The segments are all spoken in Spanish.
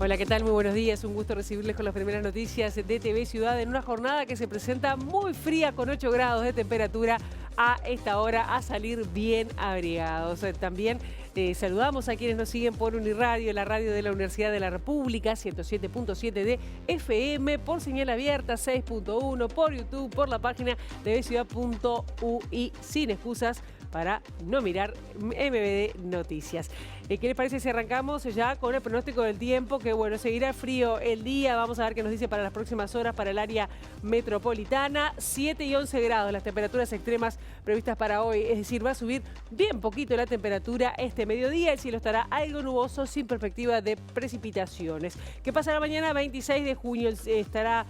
Hola, ¿qué tal? Muy buenos días. Un gusto recibirles con las primeras noticias de TV Ciudad en una jornada que se presenta muy fría con 8 grados de temperatura a esta hora, a salir bien abrigados. También saludamos a quienes nos siguen por Uniradio, la radio de la Universidad de la República, 107.7 de FM, por señal abierta, 6.1, por YouTube, por la página tvciudad.ui, sin excusas para no mirar MBD Noticias. ¿Qué les parece si arrancamos ya con el pronóstico del tiempo? Que bueno, seguirá frío el día. Vamos a ver qué nos dice para las próximas horas para el área metropolitana. 7 y 11 grados las temperaturas extremas previstas para hoy. Es decir, va a subir bien poquito la temperatura este mediodía. El cielo estará algo nuboso sin perspectiva de precipitaciones. ¿Qué pasará mañana? 26 de junio estará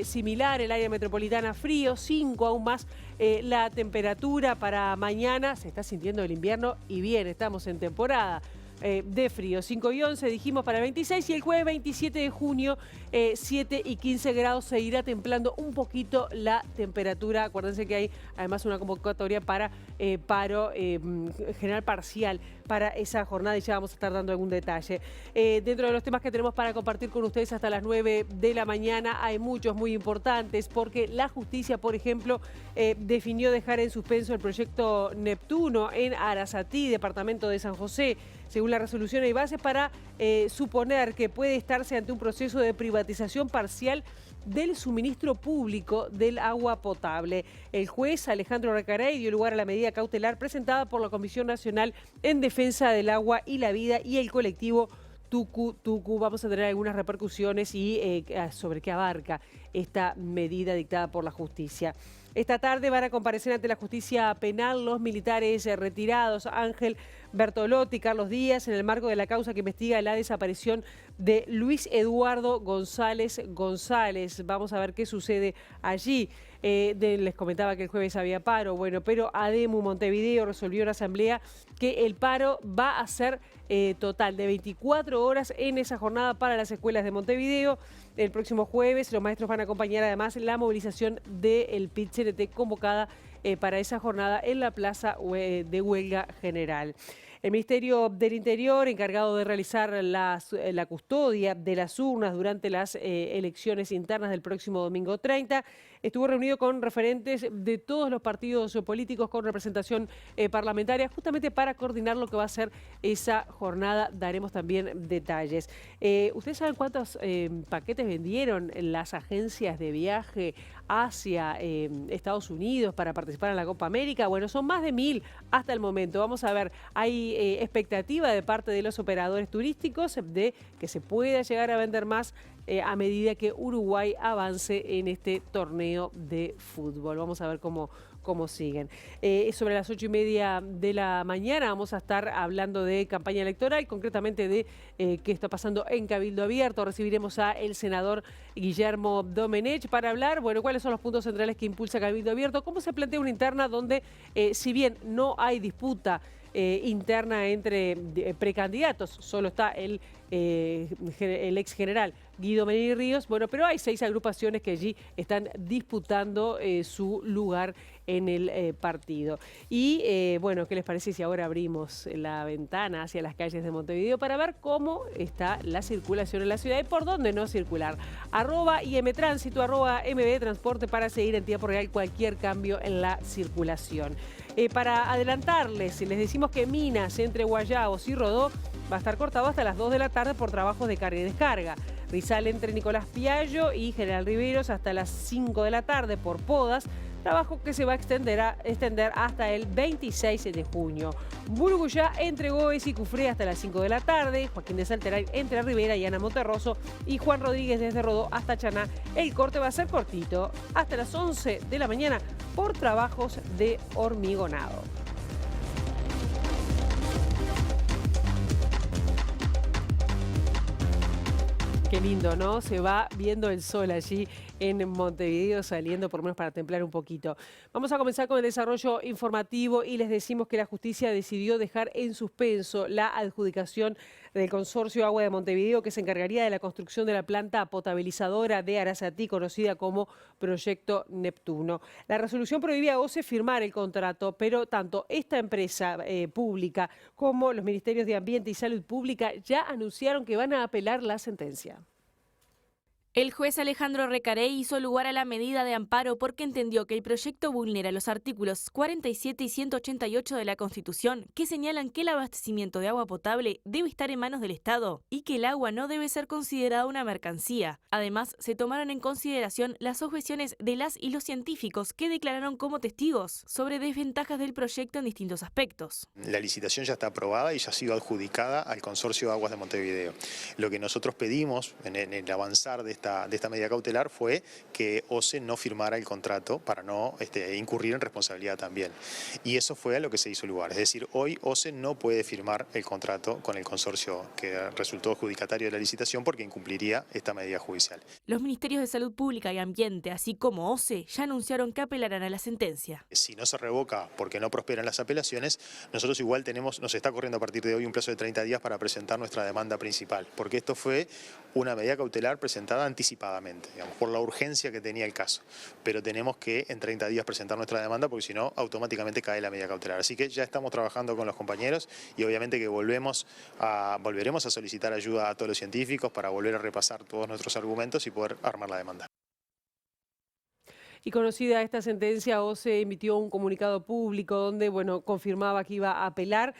similar el área metropolitana, frío, 5 aún más. La temperatura para mañana se está sintiendo el invierno y bien, estamos en temporada de frío. 5 y 11 dijimos para el 26 y el jueves 27 de junio 7 y 15 grados se irá templando un poquito la temperatura. Acuérdense que hay además una convocatoria para paro general parcial para esa jornada y ya vamos a estar dando algún detalle. Dentro de los temas que tenemos para compartir con ustedes hasta las 9 de la mañana hay muchos muy importantes porque la justicia, por ejemplo, definió dejar en suspenso el proyecto Neptuno en Arasatí, departamento de San José. Según la resolución hay bases para suponer que puede estarse ante un proceso de privatización parcial del suministro público del agua potable. El juez Alejandro Recarey dio lugar a la medida cautelar presentada por la Comisión Nacional en Defensa del Agua y la Vida y el colectivo Tucu Tucu. Vamos a tener algunas repercusiones y sobre qué abarca esta medida dictada por la justicia. Esta tarde van a comparecer ante la justicia penal los militares retirados Ángel Bertolotti y Carlos Díaz en el marco de la causa que investiga la desaparición de Luis Eduardo González González. Vamos a ver qué sucede allí. Les comentaba que el jueves había paro, bueno, pero ADEMU Montevideo resolvió en asamblea que el paro va a ser total de 24 horas en esa jornada para las escuelas de Montevideo. El próximo jueves los maestros van a acompañar además la movilización del PIT-CNT convocada para esa jornada en la plaza de huelga general. El Ministerio del Interior, encargado de realizar la custodia de las urnas durante las elecciones internas del próximo domingo 30, estuvo reunido con referentes de todos los partidos políticos con representación parlamentaria, justamente para coordinar lo que va a ser esa jornada. Daremos también detalles. ¿Ustedes saben cuántos paquetes vendieron las agencias de viaje hacia Estados Unidos para participar en la Copa América? Bueno, son más de 1000 hasta el momento. Vamos a ver, hay expectativa de parte de los operadores turísticos de que se pueda llegar a vender más a medida que Uruguay avance en este torneo de fútbol. Vamos a ver cómo siguen. Sobre las 8:30 de la mañana vamos a estar hablando de campaña electoral, concretamente de qué está pasando en Cabildo Abierto. Recibiremos a el senador Guillermo Domenech para hablar, bueno, cuáles son los puntos centrales que impulsa Cabildo Abierto, cómo se plantea una interna donde, si bien no hay disputa interna entre precandidatos, solo está el ex general Guido Merini Ríos, bueno, pero hay 6 agrupaciones que allí están disputando su lugar en el partido. Y bueno, ¿qué les parece si ahora abrimos la ventana hacia las calles de Montevideo para ver cómo está la circulación en la ciudad y por dónde no circular? @IMTránsito, @MBTransporte para seguir en tiempo real cualquier cambio en la circulación. Para adelantarles, les decimos que Minas, entre Guayabos y Rodó, va a estar cortado hasta las 2 de la tarde por trabajos de carga y descarga. Rizal entre Nicolás Piallo y General Riveros hasta las 5 de la tarde por podas, trabajo que se va a extender hasta el 26 de junio. Burguyá entre Goes y Cufré hasta las 5 de la tarde, Joaquín de Salteray entre Rivera y Ana Monterroso y Juan Rodríguez desde Rodó hasta Chaná. El corte va a ser cortito, hasta las 11 de la mañana por trabajos de hormigonado. Qué lindo, ¿no? Se va viendo el sol allí en Montevideo saliendo, por lo menos para templar un poquito. Vamos a comenzar con el desarrollo informativo y les decimos que la justicia decidió dejar en suspenso la adjudicación del Consorcio Agua de Montevideo, que se encargaría de la construcción de la planta potabilizadora de Arasatí, conocida como Proyecto Neptuno. La resolución prohibía a OCE firmar el contrato, pero tanto esta empresa pública como los Ministerios de Ambiente y Salud Pública ya anunciaron que van a apelar la sentencia. El juez Alejandro Recarey hizo lugar a la medida de amparo porque entendió que el proyecto vulnera los artículos 47 y 188 de la Constitución, que señalan que el abastecimiento de agua potable debe estar en manos del Estado y que el agua no debe ser considerada una mercancía. Además, se tomaron en consideración las objeciones de las y los científicos que declararon como testigos sobre desventajas del proyecto en distintos aspectos. La licitación ya está aprobada y ya ha sido adjudicada al Consorcio de Aguas de Montevideo. Lo que nosotros pedimos en el avanzar de esta medida cautelar fue que OCE no firmara el contrato para no incurrir en responsabilidad también. Y eso fue a lo que se hizo lugar. Es decir, hoy OCE no puede firmar el contrato con el consorcio que resultó adjudicatario de la licitación porque incumpliría esta medida judicial. Los Ministerios de Salud Pública y Ambiente, así como OCE, ya anunciaron que apelarán a la sentencia. Si no se revoca porque no prosperan las apelaciones, nosotros igual nos está corriendo a partir de hoy un plazo de 30 días para presentar nuestra demanda principal, porque esto fue una medida cautelar presentada anticipadamente, digamos, por la urgencia que tenía el caso. Pero tenemos que en 30 días presentar nuestra demanda porque si no, automáticamente cae la medida cautelar. Así que ya estamos trabajando con los compañeros y obviamente que volveremos a solicitar ayuda a todos los científicos para volver a repasar todos nuestros argumentos y poder armar la demanda. Y conocida esta sentencia, OCE emitió un comunicado público donde, confirmaba que iba a apelar,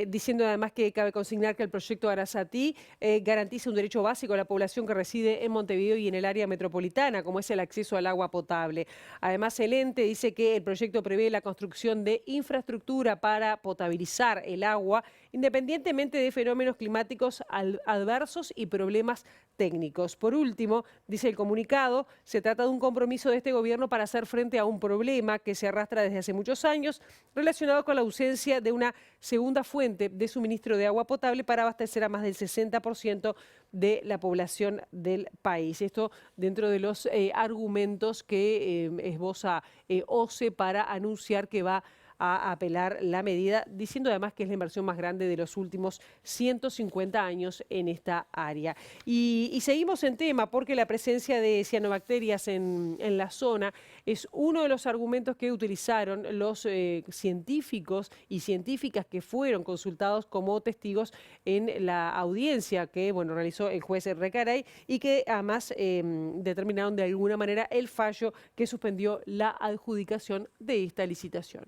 diciendo además que cabe consignar que el proyecto Arasatí garantiza un derecho básico a la población que reside en Montevideo y en el área metropolitana, como es el acceso al agua potable. Además, el ente dice que el proyecto prevé la construcción de infraestructura para potabilizar el agua, independientemente de fenómenos climáticos adversos y problemas técnicos. Por último, dice el comunicado, se trata de un compromiso de este gobierno para hacer frente a un problema que se arrastra desde hace muchos años relacionado con la ausencia de una segunda fuente de suministro de agua potable para abastecer a más del 60% de la población del país. Esto dentro de los argumentos que esboza OCE para anunciar que va a apelar la medida, diciendo además que es la inversión más grande de los últimos 150 años en esta área. Y seguimos en tema porque la presencia de cianobacterias en la zona es uno de los argumentos que utilizaron los científicos y científicas que fueron consultados como testigos en la audiencia que realizó el juez Recarey y que además determinaron de alguna manera el fallo que suspendió la adjudicación de esta licitación.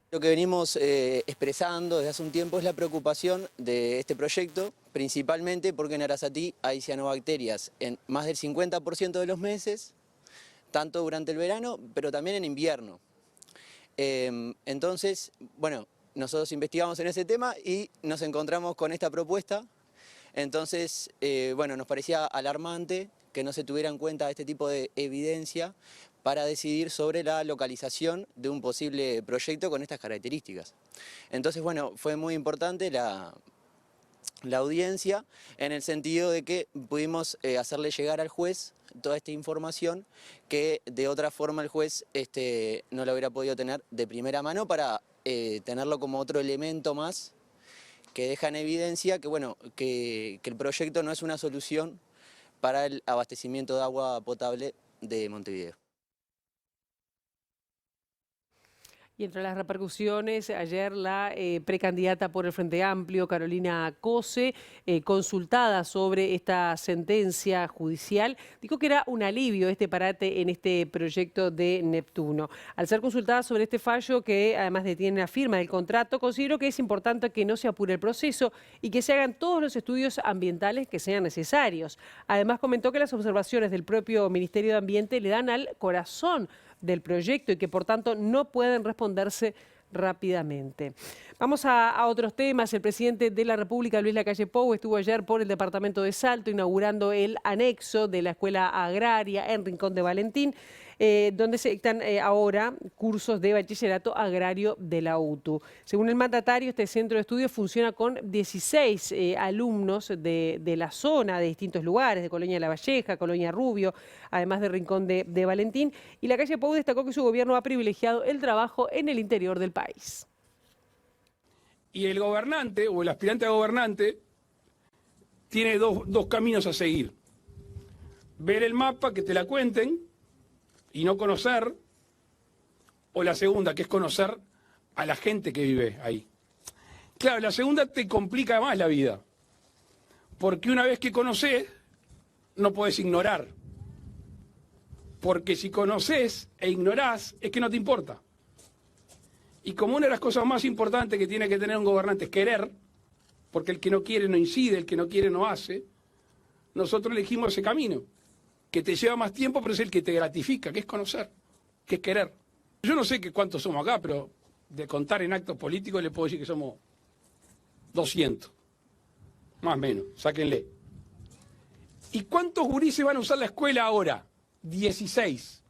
Lo que venimos expresando desde hace un tiempo es la preocupación de este proyecto, principalmente porque en Arasatí hay cianobacterias en más del 50% de los meses, tanto durante el verano, pero también en invierno. Entonces, nosotros investigamos en ese tema y nos encontramos con esta propuesta. Entonces, nos parecía alarmante que no se tuviera en cuenta este tipo de evidencia para decidir sobre la localización de un posible proyecto con estas características. Entonces, fue muy importante la audiencia en el sentido de que pudimos hacerle llegar al juez toda esta información que de otra forma el juez no la hubiera podido tener de primera mano para tenerlo como otro elemento más que deja en evidencia que el proyecto no es una solución para el abastecimiento de agua potable de Montevideo. Y entre las repercusiones, ayer la precandidata por el Frente Amplio, Carolina Cose, consultada sobre esta sentencia judicial, dijo que era un alivio este parate en este proyecto de Neptuno. Al ser consultada sobre este fallo, que además detiene la firma del contrato, considero que es importante que no se apure el proceso y que se hagan todos los estudios ambientales que sean necesarios. Además, comentó que las observaciones del propio Ministerio de Ambiente le dan al corazón del proyecto y que por tanto no pueden responderse rápidamente. Vamos a otros temas. El presidente de la República, Luis Lacalle Pou, estuvo ayer por el departamento de Salto inaugurando el anexo de la Escuela Agraria en Rincón de Valentín, donde se dictan ahora cursos de bachillerato agrario de la UTU. Según el mandatario, este centro de estudios funciona con 16 alumnos de la zona, de distintos lugares, de Colonia La Valleja, Colonia Rubio, además de Rincón de Valentín. Y Lacalle Pou destacó que su gobierno ha privilegiado el trabajo en el interior del país. Y el gobernante o el aspirante a gobernante tiene dos caminos a seguir. Ver el mapa, que te la cuenten y no conocer, o la segunda, que es conocer a la gente que vive ahí. Claro, la segunda te complica más la vida, porque una vez que conoces, no podés ignorar. Porque si conoces e ignorás, es que no te importa. Y como una de las cosas más importantes que tiene que tener un gobernante es querer, porque el que no quiere no incide, el que no quiere no hace, nosotros elegimos ese camino, que te lleva más tiempo, pero es el que te gratifica, que es conocer, que es querer. Yo no sé cuántos somos acá, pero de contar en actos políticos le puedo decir que somos 200, más o menos, sáquenle. ¿Y cuántos gurises van a usar la escuela ahora? 16.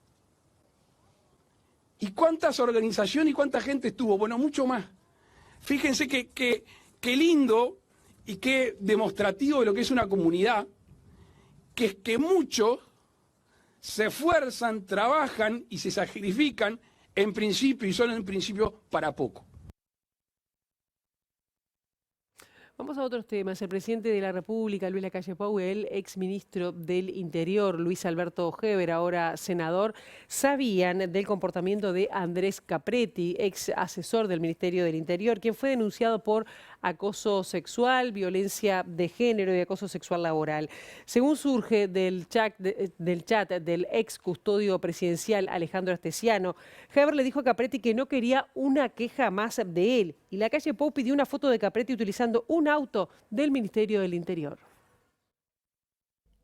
¿Y cuántas organizaciones y cuánta gente estuvo? Bueno, mucho más. Fíjense qué lindo y qué demostrativo de lo que es una comunidad, que es que muchos se esfuerzan, trabajan y se sacrifican en principio y solo en principio para poco. Vamos a otros temas. El presidente de la República, Luis Lacalle Pou, el exministro del Interior, Luis Alberto Heber, ahora senador, sabían del comportamiento de Andrés Capretti, ex asesor del Ministerio del Interior, quien fue denunciado por acoso sexual, violencia de género y acoso sexual laboral. Según surge del chat del ex custodio presidencial Alejandro Astesiano, Heber le dijo a Capretti que no quería una queja más de él, y Lacalle Pou pidió una foto de Capretti utilizando un auto del Ministerio del Interior.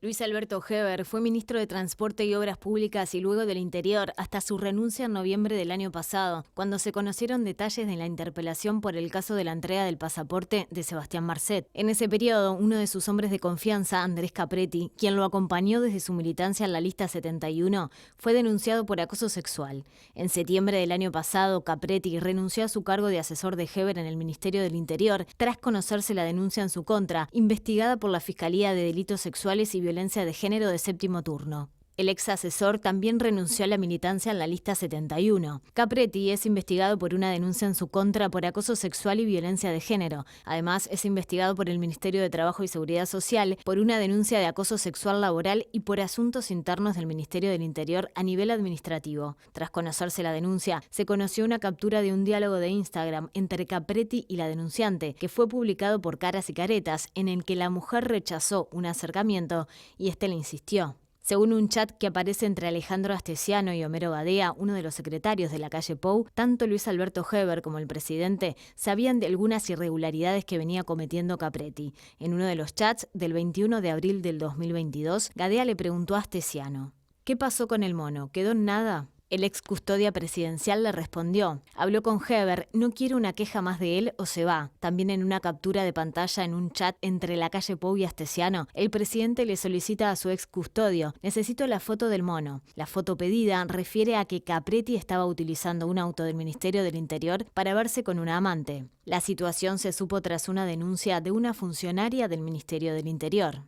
Luis Alberto Heber fue ministro de Transporte y Obras Públicas y luego del Interior hasta su renuncia en noviembre del año pasado, cuando se conocieron detalles de la interpelación por el caso de la entrega del pasaporte de Sebastián Marcet. En ese periodo, uno de sus hombres de confianza, Andrés Capretti, quien lo acompañó desde su militancia en la lista 71, fue denunciado por acoso sexual. En septiembre del año pasado, Capretti renunció a su cargo de asesor de Heber en el Ministerio del Interior tras conocerse la denuncia en su contra, investigada por la Fiscalía de Delitos Sexuales y Violencia de Género de séptimo turno. El ex asesor también renunció a la militancia en la lista 71. Capretti es investigado por una denuncia en su contra por acoso sexual y violencia de género. Además, es investigado por el Ministerio de Trabajo y Seguridad Social por una denuncia de acoso sexual laboral y por asuntos internos del Ministerio del Interior a nivel administrativo. Tras conocerse la denuncia, se conoció una captura de un diálogo de Instagram entre Capretti y la denunciante, que fue publicado por Caras y Caretas, en el que la mujer rechazó un acercamiento y este le insistió. Según un chat que aparece entre Alejandro Astesiano y Homero Badea, uno de los secretarios de Lacalle Pou, tanto Luis Alberto Heber como el presidente sabían de algunas irregularidades que venía cometiendo Capretti. En uno de los chats del 21 de abril del 2022, Badea le preguntó a Astesiano: ¿qué pasó con el mono? ¿Quedó en nada? El ex custodia presidencial le respondió: habló con Heber, no quiere una queja más de él o se va. También en una captura de pantalla en un chat entre Lacalle Pou y Astesiano, el presidente le solicita a su ex custodio: necesito la foto del mono. La foto pedida refiere a que Capretti estaba utilizando un auto del Ministerio del Interior para verse con una amante. La situación se supo tras una denuncia de una funcionaria del Ministerio del Interior.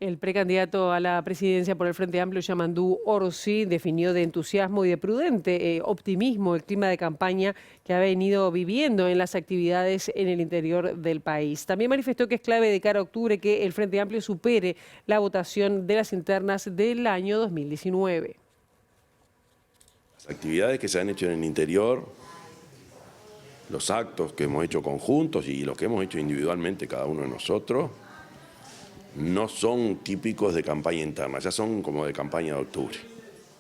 El precandidato a la presidencia por el Frente Amplio, Yamandú Orsi, definió de entusiasmo y de prudente optimismo el clima de campaña que ha venido viviendo en las actividades en el interior del país. También manifestó que es clave de cara a octubre que el Frente Amplio supere la votación de las internas del año 2019. Las actividades que se han hecho en el interior, los actos que hemos hecho conjuntos y los que hemos hecho individualmente cada uno de nosotros, no son típicos de campaña interna, ya son como de campaña de octubre.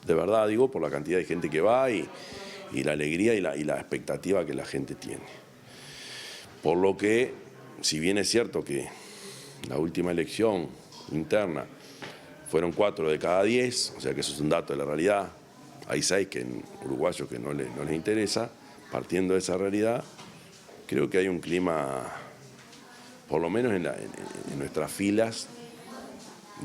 De verdad digo, por la cantidad de gente que va y la alegría y la expectativa que la gente tiene. Por lo que, si bien es cierto que la última elección interna fueron 4 de cada 10, o sea que eso es un dato de la realidad, hay 6 uruguayos que no les interesa, partiendo de esa realidad, creo que hay un clima, por lo menos en nuestras filas,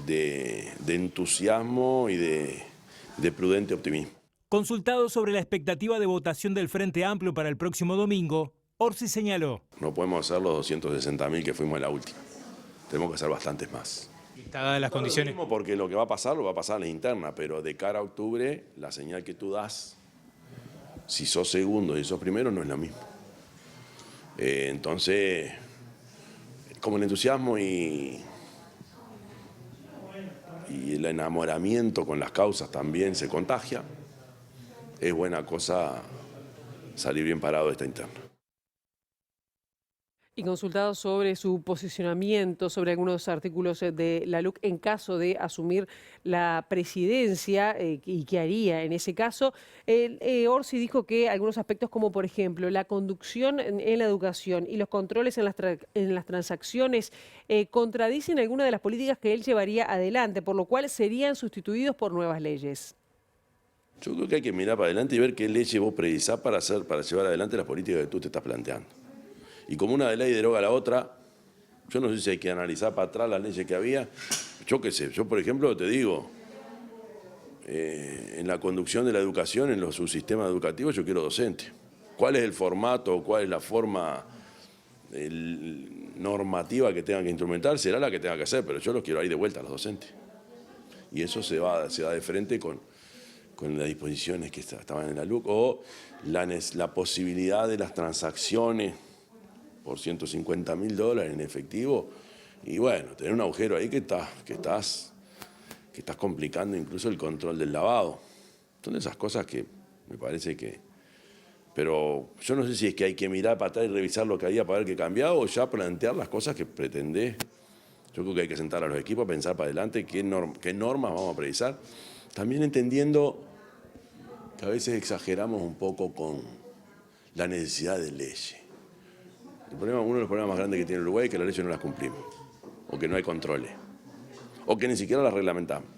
de entusiasmo y de prudente optimismo. Consultado sobre la expectativa de votación del Frente Amplio para el próximo domingo, Orsi señaló: no podemos hacer los 260.000 que fuimos en la última, tenemos que hacer bastantes más. Dadas las condiciones. Porque lo que va a pasar en la interna, pero de cara a octubre, la señal que tú das, si sos segundo y sos primero, no es la misma. Entonces, como el entusiasmo y el enamoramiento con las causas también se contagia, es buena cosa salir bien parado de esta interna. Y consultado sobre su posicionamiento sobre algunos artículos de la LUC en caso de asumir la presidencia y qué haría en ese caso, Orsi dijo que algunos aspectos como por ejemplo la conducción en la educación y los controles en las transacciones contradicen algunas de las políticas que él llevaría adelante, por lo cual serían sustituidos por nuevas leyes. Yo creo que hay que mirar para adelante y ver qué leyes vos precisás para llevar adelante las políticas que tú te estás planteando. Y como una de ley deroga la otra, yo no sé si hay que analizar para atrás las leyes que había. Yo qué sé, yo por ejemplo te digo, en la conducción de la educación, en los subsistemas educativos, yo quiero docente. ¿Cuál es el formato, cuál es la forma normativa que tengan que instrumentar? Será la que tenga que hacer, pero yo los quiero ahí de vuelta a los docentes. Y eso se da de frente con las disposiciones que estaban en la LUC, o la posibilidad de las transacciones por $150.000 en efectivo, y bueno, tener un agujero ahí que estás complicando incluso el control del lavado. Son de esas cosas que me parece que... Pero yo no sé si es que hay que mirar para atrás y revisar lo que había para ver qué cambiado, o ya plantear las cosas que pretendés. Yo creo que hay que sentar a los equipos a pensar para adelante qué normas vamos a precisar. También entendiendo que a veces exageramos un poco con la necesidad de leyes. Uno de los problemas más grandes que tiene Uruguay es que las leyes no las cumplimos, o que no hay controles, o que ni siquiera las reglamentamos.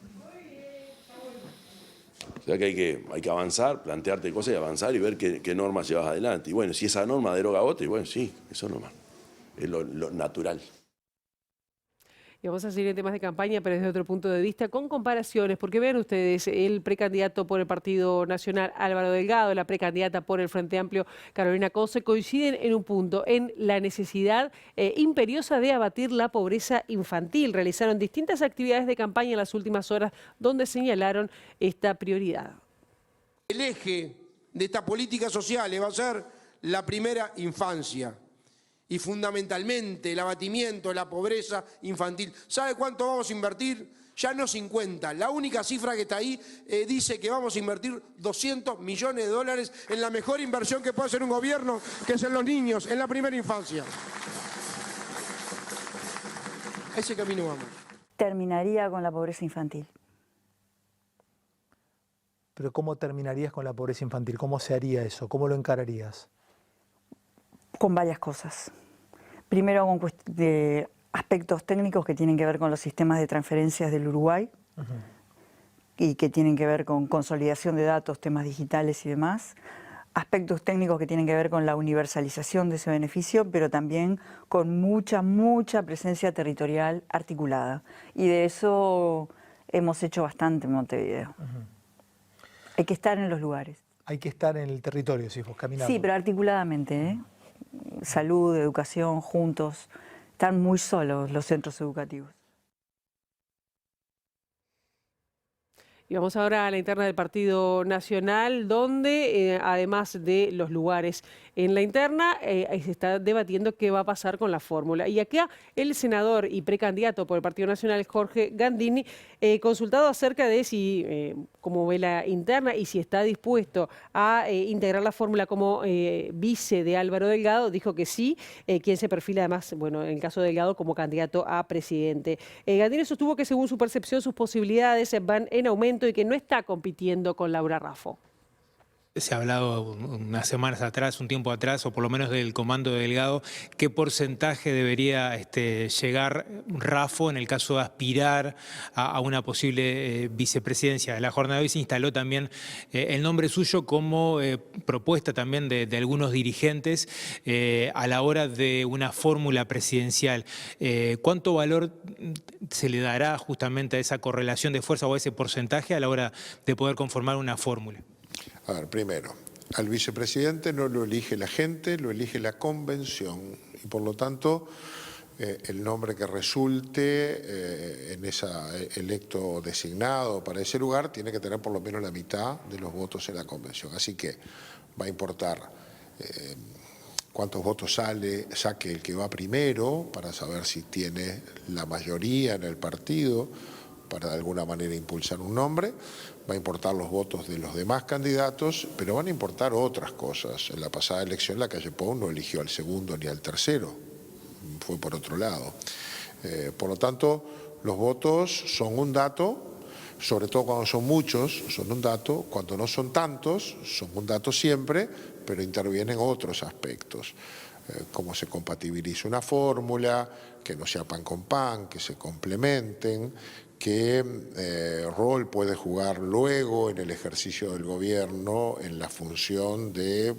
O sea que hay que avanzar, plantearte cosas y avanzar y ver qué normas llevas adelante. Y bueno, si esa norma deroga otra, y bueno, sí, eso nomás, es lo natural. Y vamos a seguir en temas de campaña, pero desde otro punto de vista, con comparaciones, porque vean ustedes, el precandidato por el Partido Nacional, Álvaro Delgado, la precandidata por el Frente Amplio, Carolina Cose, coinciden en un punto, en la necesidad imperiosa de abatir la pobreza infantil. Realizaron distintas actividades de campaña en las últimas horas donde señalaron esta prioridad. El eje de esta política social va a ser la primera infancia. Y fundamentalmente el abatimiento de la pobreza infantil. ¿Sabe cuánto vamos a invertir? Ya no 50. La única cifra que está ahí dice que vamos a invertir $200 millones en la mejor inversión que puede hacer un gobierno, que es en los niños, en la primera infancia. A ese camino vamos. Terminaría con la pobreza infantil. Pero ¿cómo terminarías con la pobreza infantil? ¿Cómo se haría eso? ¿Cómo lo encararías? Con varias cosas. Primero con aspectos técnicos que tienen que ver con los sistemas de transferencias del Uruguay y que tienen que ver con consolidación de datos, temas digitales y demás. Aspectos técnicos que tienen que ver con la universalización de ese beneficio, pero también con mucha presencia territorial articulada. Y de eso hemos hecho bastante en Montevideo. Hay que estar en los lugares. Hay que estar en el territorio, si vos caminando. Sí, pero articuladamente, ¿eh? Salud, educación, juntos. Están muy solos los centros educativos. Y vamos ahora a la interna del Partido Nacional, donde además de los lugares en la interna, se está debatiendo qué va a pasar con la fórmula. Y acá el senador y precandidato por el Partido Nacional, Jorge Gandini, consultado acerca de si, cómo ve la interna y si está dispuesto a integrar la fórmula como vice de Álvaro Delgado, dijo que sí, quien se perfila además, bueno, en el caso de Delgado, como candidato a presidente. Gandini sostuvo que según su percepción sus posibilidades van en aumento y que no está compitiendo con Laura Raffo. Se ha hablado unas semanas atrás, un tiempo atrás, o por lo menos del comando de Delgado, qué porcentaje debería llegar Raffo en el caso de aspirar a una posible vicepresidencia. En la jornada de hoy se instaló también el nombre suyo como propuesta también de algunos dirigentes a la hora de una fórmula presidencial. ¿Cuánto valor se le dará justamente a esa correlación de fuerza o a ese porcentaje a la hora de poder conformar una fórmula? A ver, primero, al vicepresidente no lo elige la gente, lo elige la convención y por lo tanto el nombre que resulte en esa electo designado para ese lugar tiene que tener por lo menos la mitad de los votos en la convención. Así que va a importar cuántos votos saque el que va primero, para saber si tiene la mayoría en el partido, para de alguna manera impulsar un nombre. Va a importar los votos de los demás candidatos, pero van a importar otras cosas. En la pasada elección la calle Pou no eligió al segundo ni al tercero, fue por otro lado. Por lo tanto, los votos son un dato, sobre todo cuando son muchos, son un dato. Cuando no son tantos, son un dato siempre, pero intervienen otros aspectos. Cómo se compatibiliza una fórmula, que no sea pan con pan, que se complementen, qué rol puede jugar luego en el ejercicio del gobierno en la función de,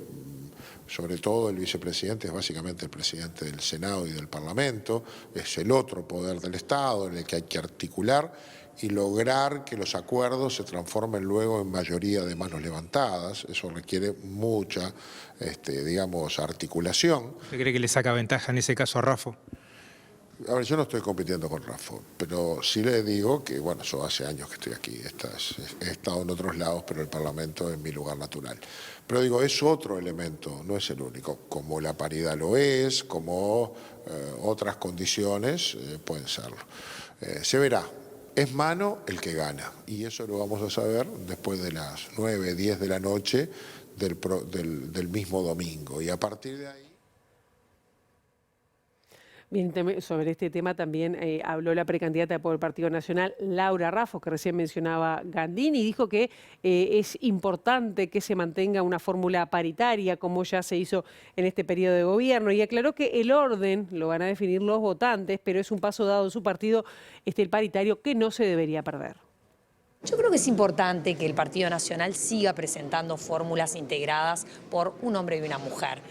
sobre todo el vicepresidente es básicamente el presidente del Senado y del Parlamento, es el otro poder del Estado en el que hay que articular y lograr que los acuerdos se transformen luego en mayoría de manos levantadas. Eso requiere mucha, digamos, articulación. ¿Usted cree que le saca ventaja en ese caso a Raffo? A ver, yo no estoy compitiendo con Raffo, pero sí le digo que, bueno, yo hace años que estoy aquí, he estado en otros lados, pero el Parlamento es mi lugar natural. Pero digo, es otro elemento, no es el único, como la paridad lo es, como otras condiciones pueden serlo. Se verá, es mano el que gana, y eso lo vamos a saber después de las 9, 10 de la noche del mismo domingo, y a partir de ahí... Bien, sobre este tema también habló la precandidata por el Partido Nacional, Laura Raffo, que recién mencionaba Gandini, y dijo que es importante que se mantenga una fórmula paritaria, como ya se hizo en este periodo de gobierno, y aclaró que el orden lo van a definir los votantes, pero es un paso dado en su partido, el paritario, que no se debería perder. Yo creo que es importante que el Partido Nacional siga presentando fórmulas integradas por un hombre y una mujer,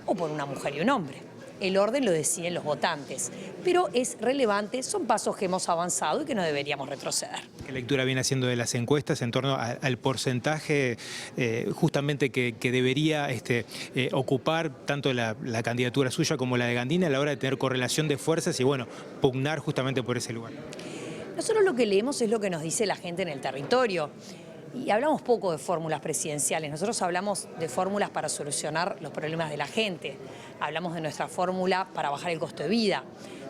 o por una mujer y un hombre. El orden lo deciden los votantes, pero es relevante, son pasos que hemos avanzado y que no deberíamos retroceder. ¿Qué lectura viene haciendo de las encuestas en torno al porcentaje justamente que debería ocupar tanto la candidatura suya como la de Gandini a la hora de tener correlación de fuerzas y, bueno, pugnar justamente por ese lugar? Nosotros lo que leemos es lo que nos dice la gente en el territorio. Y hablamos poco de fórmulas presidenciales, nosotros hablamos de fórmulas para solucionar los problemas de la gente, hablamos de nuestra fórmula para bajar el costo de vida,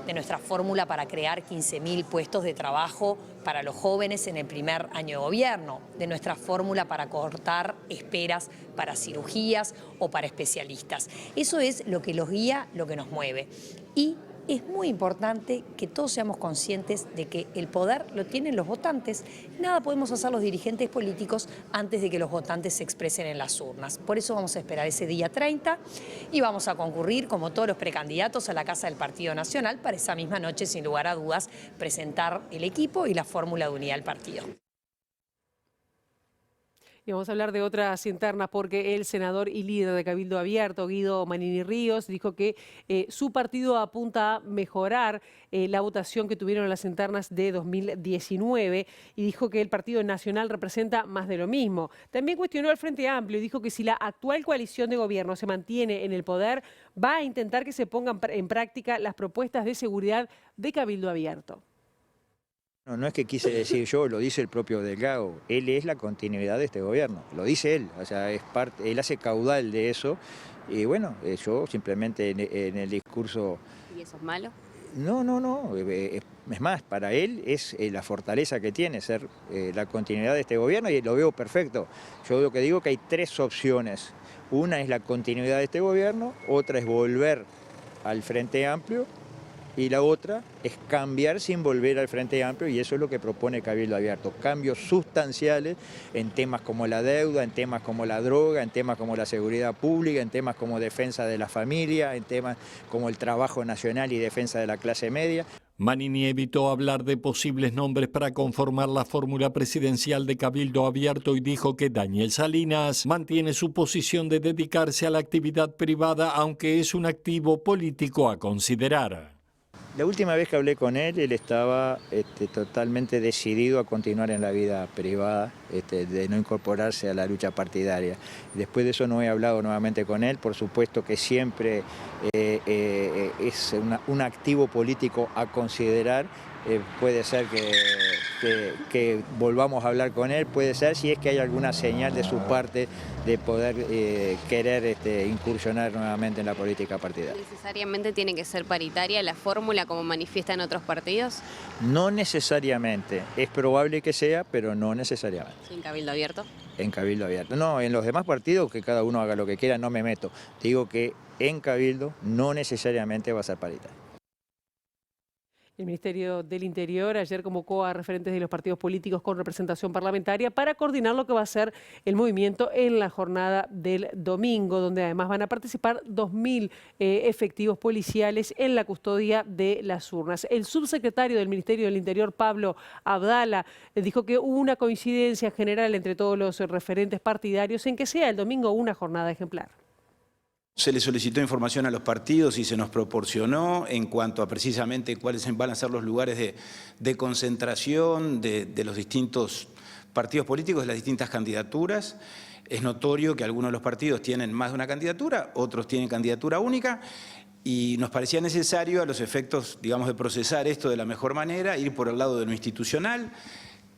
de nuestra fórmula para crear 15.000 puestos de trabajo para los jóvenes en el primer año de gobierno, de nuestra fórmula para cortar esperas para cirugías o para especialistas. Eso es lo que los guía, lo que nos mueve. Y es muy importante que todos seamos conscientes de que el poder lo tienen los votantes. Nada podemos hacer los dirigentes políticos antes de que los votantes se expresen en las urnas. Por eso vamos a esperar ese día 30 y vamos a concurrir, como todos los precandidatos, a la Casa del Partido Nacional para esa misma noche, sin lugar a dudas, presentar el equipo y la fórmula de unidad del partido. Y vamos a hablar de otras internas porque el senador y líder de Cabildo Abierto, Guido Manini Ríos, dijo que su partido apunta a mejorar la votación que tuvieron en las internas de 2019 y dijo que el Partido Nacional representa más de lo mismo. También cuestionó al Frente Amplio y dijo que si la actual coalición de gobierno se mantiene en el poder, va a intentar que se pongan en práctica las propuestas de seguridad de Cabildo Abierto. No es que quise decir yo, lo dice el propio Delgado, él es la continuidad de este gobierno, lo dice él, o sea, es parte, él hace caudal de eso y bueno, yo simplemente en el discurso... ¿Y eso es malo? No, es más, para él es la fortaleza que tiene ser la continuidad de este gobierno y lo veo perfecto. Yo lo que digo que hay tres opciones, una es la continuidad de este gobierno, otra es volver al Frente Amplio, y la otra es cambiar sin volver al Frente Amplio y eso es lo que propone Cabildo Abierto. Cambios sustanciales en temas como la deuda, en temas como la droga, en temas como la seguridad pública, en temas como defensa de la familia, en temas como el trabajo nacional y defensa de la clase media. Manini evitó hablar de posibles nombres para conformar la fórmula presidencial de Cabildo Abierto y dijo que Daniel Salinas mantiene su posición de dedicarse a la actividad privada, aunque es un activo político a considerar. La última vez que hablé con él estaba totalmente decidido a continuar en la vida privada, de no incorporarse a la lucha partidaria. Después de eso no he hablado nuevamente con él, por supuesto que siempre es un activo político a considerar puede ser que volvamos a hablar con él, puede ser si es que hay alguna señal de su parte de poder querer incursionar nuevamente en la política partidaria. ¿Necesariamente tiene que ser paritaria la fórmula como manifiestan otros partidos? No necesariamente, es probable que sea, pero no necesariamente. ¿En cabildo abierto? En cabildo abierto. No, en los demás partidos que cada uno haga lo que quiera, no me meto. Te digo que en cabildo no necesariamente va a ser paritaria. El Ministerio del Interior ayer convocó a referentes de los partidos políticos con representación parlamentaria para coordinar lo que va a ser el movimiento en la jornada del domingo, donde además van a participar 2.000 efectivos policiales en la custodia de las urnas. El subsecretario del Ministerio del Interior, Pablo Abdala, dijo que hubo una coincidencia general entre todos los referentes partidarios en que sea el domingo una jornada ejemplar. Se le solicitó información a los partidos y se nos proporcionó en cuanto a precisamente cuáles van a ser los lugares de concentración de los distintos partidos políticos, de las distintas candidaturas. Es notorio que algunos de los partidos tienen más de una candidatura, otros tienen candidatura única, y nos parecía necesario, a los efectos, digamos, de procesar esto de la mejor manera, ir por el lado de lo institucional.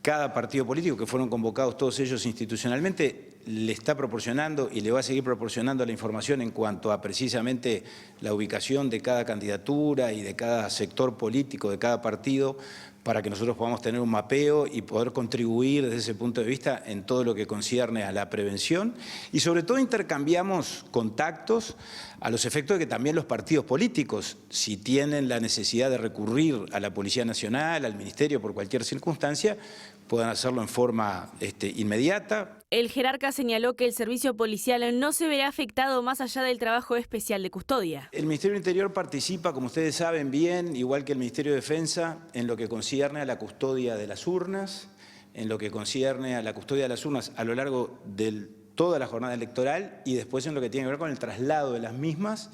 Cada partido político, que fueron convocados todos ellos institucionalmente, le está proporcionando y le va a seguir proporcionando la información en cuanto a precisamente la ubicación de cada candidatura y de cada sector político, de cada partido, para que nosotros podamos tener un mapeo y poder contribuir desde ese punto de vista en todo lo que concierne a la prevención. Y sobre todo intercambiamos contactos a los efectos de que también los partidos políticos, si tienen la necesidad de recurrir a la Policía Nacional, al Ministerio por cualquier circunstancia, puedan hacerlo en forma inmediata. El jerarca señaló que el servicio policial no se verá afectado más allá del trabajo especial de custodia. El Ministerio del Interior participa, como ustedes saben bien, igual que el Ministerio de Defensa, en lo que concierne a la custodia de las urnas, en lo que concierne a la custodia de las urnas a lo largo de toda la jornada electoral y después en lo que tiene que ver con el traslado de las mismas.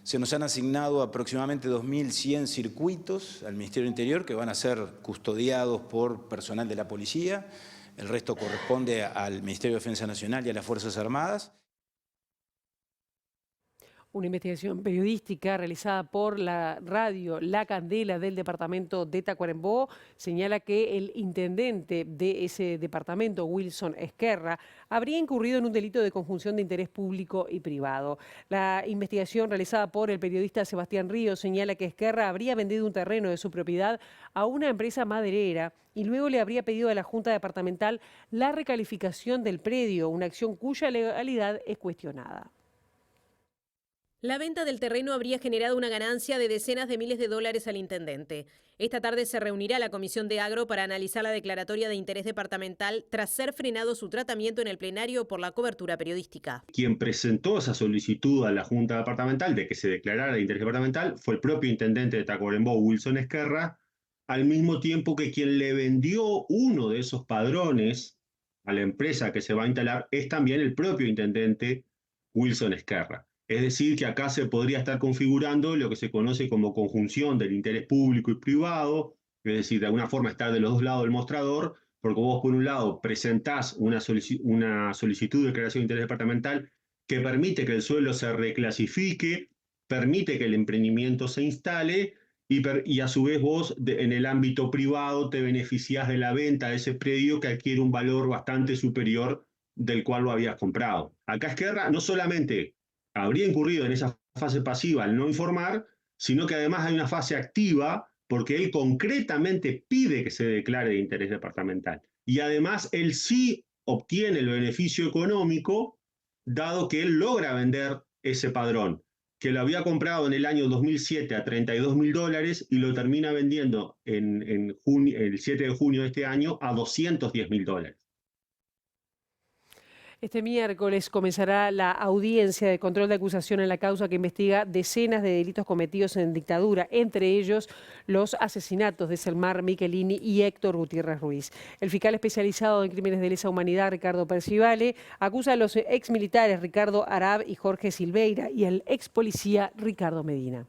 Se nos han asignado aproximadamente 2.100 circuitos al Ministerio del Interior que van a ser custodiados por personal de la policía. El resto corresponde al Ministerio de Defensa Nacional y a las Fuerzas Armadas. Una investigación periodística realizada por la radio La Candela del departamento de Tacuarembó señala que el intendente de ese departamento, Wilson Esquerra, habría incurrido en un delito de conjunción de interés público y privado. La investigación realizada por el periodista Sebastián Ríos señala que Esquerra habría vendido un terreno de su propiedad a una empresa maderera y luego le habría pedido a la Junta Departamental la recalificación del predio, una acción cuya legalidad es cuestionada. La venta del terreno habría generado una ganancia de decenas de miles de dólares al intendente. Esta tarde se reunirá la Comisión de Agro para analizar la declaratoria de interés departamental tras ser frenado su tratamiento en el plenario por la cobertura periodística. Quien presentó esa solicitud a la Junta Departamental de que se declarara de interés departamental fue el propio intendente de Tacuarembó, Wilson Esquerra, al mismo tiempo que quien le vendió uno de esos padrones a la empresa que se va a instalar es también el propio intendente Wilson Esquerra. Es decir, que acá se podría estar configurando lo que se conoce como conjunción del interés público y privado, es decir, de alguna forma estar de los dos lados del mostrador, porque vos por un lado presentás una solicitud de declaración de interés departamental que permite que el suelo se reclasifique, permite que el emprendimiento se instale y a su vez vos en el ámbito privado te beneficiás de la venta de ese predio que adquiere un valor bastante superior del cual lo habías comprado. Acá Esquerra no solamente habría incurrido en esa fase pasiva al no informar, sino que además hay una fase activa porque él concretamente pide que se declare de interés departamental. Y además él sí obtiene el beneficio económico dado que él logra vender ese padrón, que lo había comprado en el año 2007 a $32.000 y lo termina vendiendo el 7 de junio de este año a $210.000. Este miércoles comenzará la audiencia de control de acusación en la causa que investiga decenas de delitos cometidos en dictadura, entre ellos los asesinatos de Selmar Michelini y Héctor Gutiérrez Ruiz. El fiscal especializado en crímenes de lesa humanidad, Ricardo Percivale, acusa a los exmilitares Ricardo Arab y Jorge Silveira y al ex policía Ricardo Medina.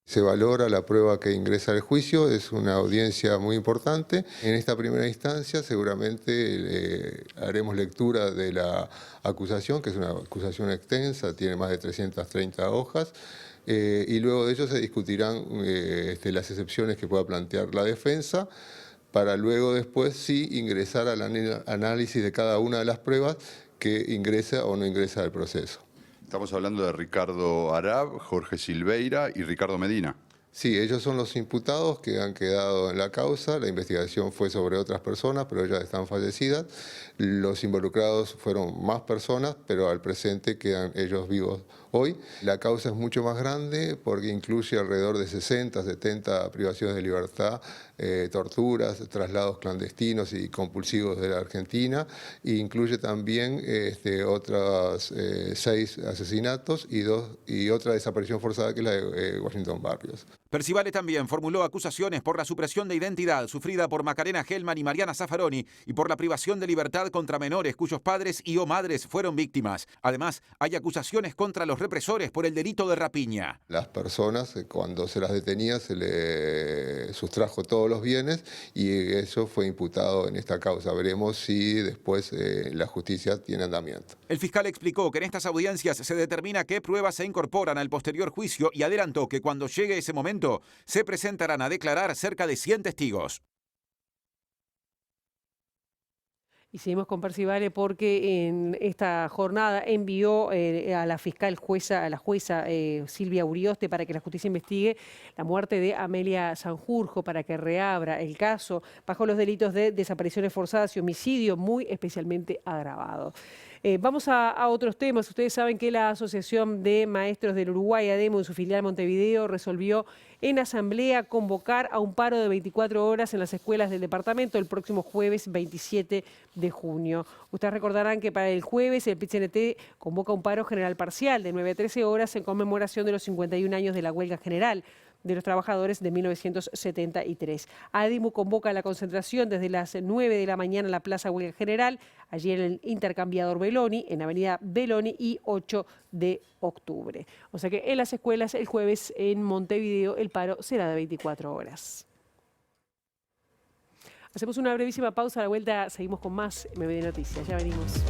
Se valora la prueba que ingresa al juicio, es una audiencia muy importante. En esta primera instancia seguramente haremos lectura de la acusación, que es una acusación extensa, tiene más de 330 hojas, y luego de ello se discutirán las excepciones que pueda plantear la defensa, para luego después sí ingresar al análisis de cada una de las pruebas que ingresa o no ingresa al proceso. Estamos hablando de Ricardo Arab, Jorge Silveira y Ricardo Medina. Sí, ellos son los imputados que han quedado en la causa. La investigación fue sobre otras personas, pero ellas están fallecidas. Los involucrados fueron más personas, pero al presente quedan ellos vivos hoy. La causa es mucho más grande porque incluye alrededor de 60, 70 privaciones de libertad, torturas, traslados clandestinos y compulsivos de la Argentina. E incluye también otros 6 asesinatos y otra desaparición forzada que es la de Washington Barrios. Percivale también formuló acusaciones por la supresión de identidad sufrida por Macarena Gelman y Mariana Zaffaroni y por la privación de libertad contra menores cuyos padres y o madres fueron víctimas. Además, hay acusaciones contra los represores por el delito de rapiña. Las personas, cuando se las detenía, se le sustrajo todos los bienes y eso fue imputado en esta causa. Veremos si después la justicia tiene andamiento. El fiscal explicó que en estas audiencias se determina qué pruebas se incorporan al posterior juicio y adelantó que cuando llegue ese momento se presentarán a declarar cerca de 100 testigos. Y seguimos con Percivale porque en esta jornada envió a la fiscal a la jueza Silvia Urioste para que la justicia investigue la muerte de Amelia Sanjurjo, para que reabra el caso bajo los delitos de desapariciones forzadas y homicidio muy especialmente agravado. Vamos a otros temas. Ustedes saben que la Asociación de Maestros del Uruguay, ADEMO, en su filial Montevideo, resolvió en asamblea convocar a un paro de 24 horas en las escuelas del departamento el próximo jueves 27 de junio. Ustedes recordarán que para el jueves el PIT-CNT convoca un paro general parcial de 9 a 13 horas en conmemoración de los 51 años de la huelga general de los trabajadores de 1973. ADIMU convoca la concentración desde las 9 de la mañana en la Plaza Huelga General, allí en el Intercambiador Beloni, en Avenida Beloni y 8 de octubre. O sea que en las escuelas el jueves en Montevideo el paro será de 24 horas. Hacemos una brevísima pausa, a la vuelta seguimos con más MBD Noticias. Ya venimos.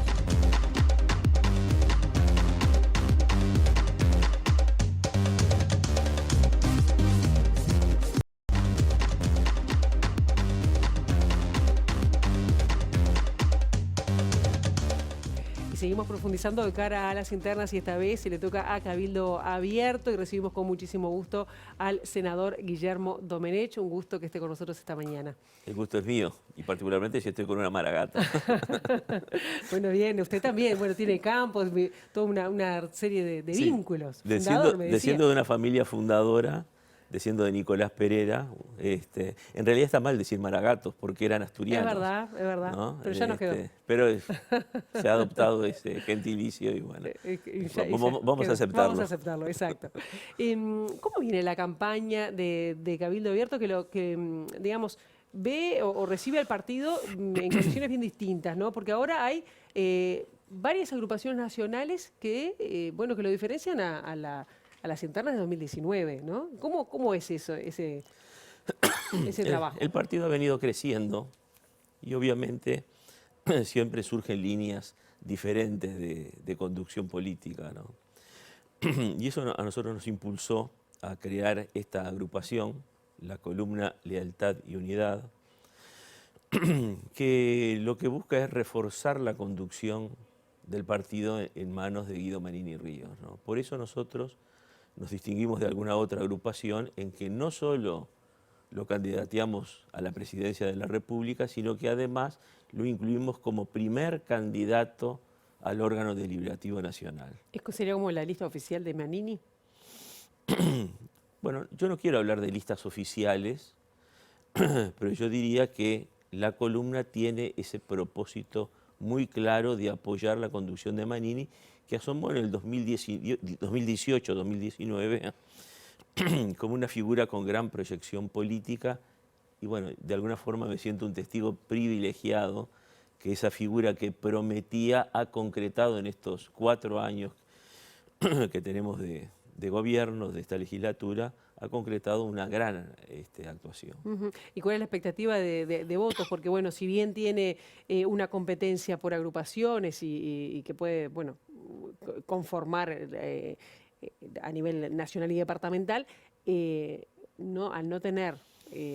Seguimos profundizando de cara a las internas y esta vez se le toca a Cabildo Abierto y recibimos con muchísimo gusto al senador Guillermo Domenech. Un gusto que esté con nosotros esta mañana. El gusto es mío y particularmente si estoy con una maragata. Bueno, bien, usted también. Bueno, tiene campos, toda una serie de vínculos. Desciendo de una familia fundadora, desciendo de Nicolás Pereira. En realidad está mal decir maragatos porque eran asturianos. Es verdad, ¿no? Pero ya nos quedó. Pero se ha adoptado ese gentilicio y bueno, vamos a aceptarlo. Vamos a aceptarlo, exacto. ¿Cómo viene la campaña de Cabildo Abierto que digamos, ve o recibe al partido en condiciones bien distintas, ¿no? Porque ahora hay varias agrupaciones nacionales que lo diferencian a las internas de 2019, ¿no? ¿Cómo es eso, ese trabajo? El partido ha venido creciendo y obviamente siempre surgen líneas diferentes de conducción política, ¿no? Y eso a nosotros nos impulsó a crear esta agrupación, la columna Lealtad y Unidad, que lo que busca es reforzar la conducción del partido en manos de Guido Marini Ríos, ¿no? Por eso nosotros nos distinguimos de alguna otra agrupación en que no solo lo candidateamos a la presidencia de la República, sino que además lo incluimos como primer candidato al órgano deliberativo nacional. ¿Esto sería como la lista oficial de Manini? Bueno, yo no quiero hablar de listas oficiales, pero yo diría que la columna tiene ese propósito muy claro de apoyar la conducción de Manini, que asomó en el 2018-2019 como una figura con gran proyección política y bueno, de alguna forma me siento un testigo privilegiado que esa figura que prometía ha concretado en estos 4 años que tenemos de gobierno, de esta legislatura, ha concretado una gran actuación. ¿Y cuál es la expectativa de votos? Porque bueno, si bien tiene una competencia por agrupaciones y que puede, bueno, conformar a nivel nacional y departamental, al no tener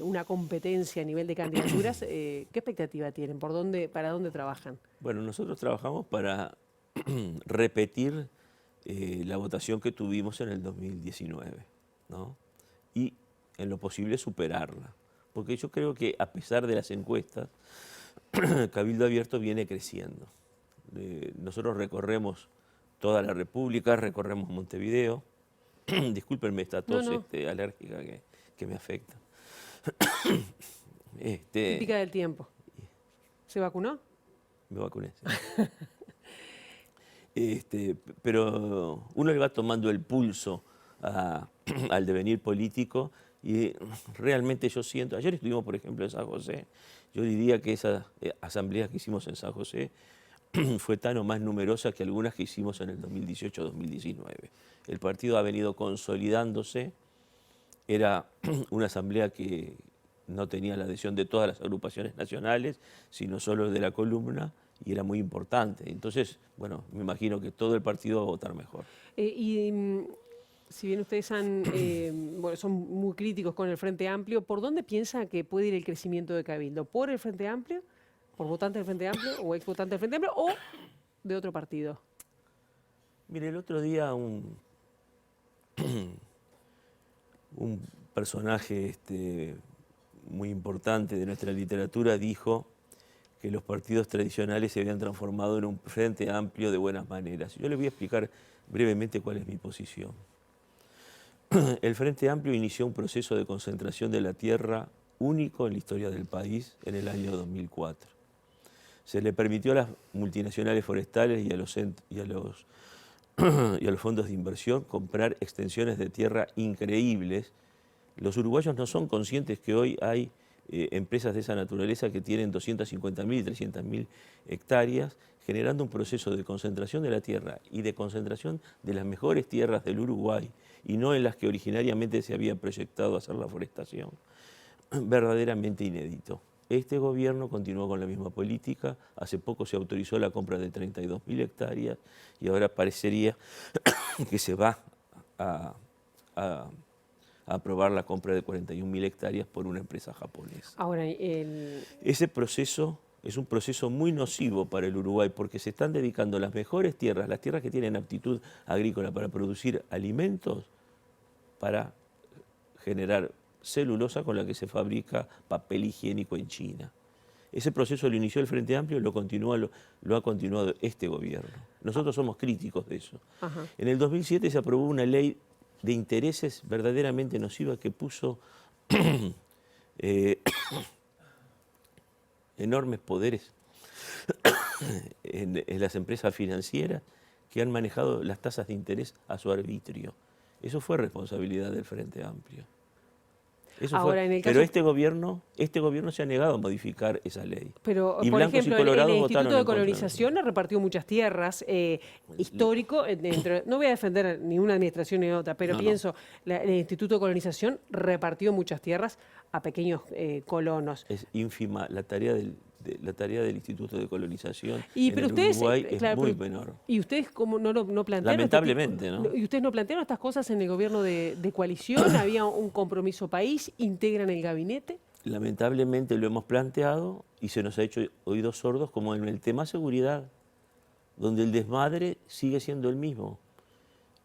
una competencia a nivel de candidaturas, ¿qué expectativa tienen? ¿Para dónde trabajan? Bueno, nosotros trabajamos para repetir la votación que tuvimos en el 2019, ¿no? Y en lo posible superarla. Porque yo creo que a pesar de las encuestas, Cabildo Abierto viene creciendo. Nosotros recorremos toda la República, recorremos Montevideo. Discúlpenme esta tos alérgica que me afecta. Típica del tiempo. ¿Se vacunó? Me vacuné, sí. Pero uno le va tomando el pulso al devenir político y realmente yo siento, ayer estuvimos por ejemplo en San José, yo diría que esa asamblea que hicimos en San José fue tan o más numerosa que algunas que hicimos en el 2018-2019. El partido ha venido consolidándose, era una asamblea que no tenía la adhesión de todas las agrupaciones nacionales, sino solo de la columna, y era muy importante. Entonces, bueno, me imagino que todo el partido va a votar mejor. Si bien ustedes son muy críticos con el Frente Amplio, ¿por dónde piensan que puede ir el crecimiento de Cabildo? ¿Por el Frente Amplio? ¿Por votantes del Frente Amplio o ex votantes del Frente Amplio o de otro partido? Mire, el otro día un personaje muy importante de nuestra literatura dijo que los partidos tradicionales se habían transformado en un Frente Amplio de buenas maneras. Yo les voy a explicar brevemente cuál es mi posición. El Frente Amplio inició un proceso de concentración de la tierra único en la historia del país en el año 2004. Se le permitió a las multinacionales forestales y a los fondos de inversión comprar extensiones de tierra increíbles. Los uruguayos no son conscientes que hoy hay empresas de esa naturaleza que tienen 250.000 y 300.000 hectáreas, generando un proceso de concentración de la tierra y de concentración de las mejores tierras del Uruguay, y no en las que originariamente se había proyectado hacer la forestación, verdaderamente inédito. Este gobierno continuó con la misma política, hace poco se autorizó la compra de 32.000 hectáreas y ahora parecería que se va a aprobar la compra de 41.000 hectáreas por una empresa japonesa. Ahora, ese proceso es un proceso muy nocivo para el Uruguay porque se están dedicando las mejores tierras, las tierras que tienen aptitud agrícola para producir alimentos, para generar celulosa con la que se fabrica papel higiénico en China. Ese proceso lo inició el Frente Amplio y lo ha continuado este gobierno. Nosotros somos críticos de eso. Ajá. En el 2007 se aprobó una ley de intereses verdaderamente nociva que puso enormes poderes en las empresas financieras que han manejado las tasas de interés a su arbitrio. Eso fue responsabilidad del Frente Amplio. Ahora, en el caso... Pero este gobierno se ha negado a modificar esa ley. Pero, y por ejemplo, el Instituto de Colonización no repartió muchas tierras, histórico, no voy a defender ni una administración ni otra, pero pienso, el Instituto de Colonización repartió muchas tierras a pequeños colonos. Es ínfima la tarea del Instituto de Colonización Pero ustedes, Uruguay es muy menor. ¿Y ustedes cómo no plantearon? Lamentablemente, ¿no? ¿Y ustedes no plantearon estas cosas en el gobierno de coalición? ¿Había un compromiso país? ¿Integran el gabinete? Lamentablemente lo hemos planteado y se nos ha hecho oídos sordos, como en el tema seguridad, donde el desmadre sigue siendo el mismo.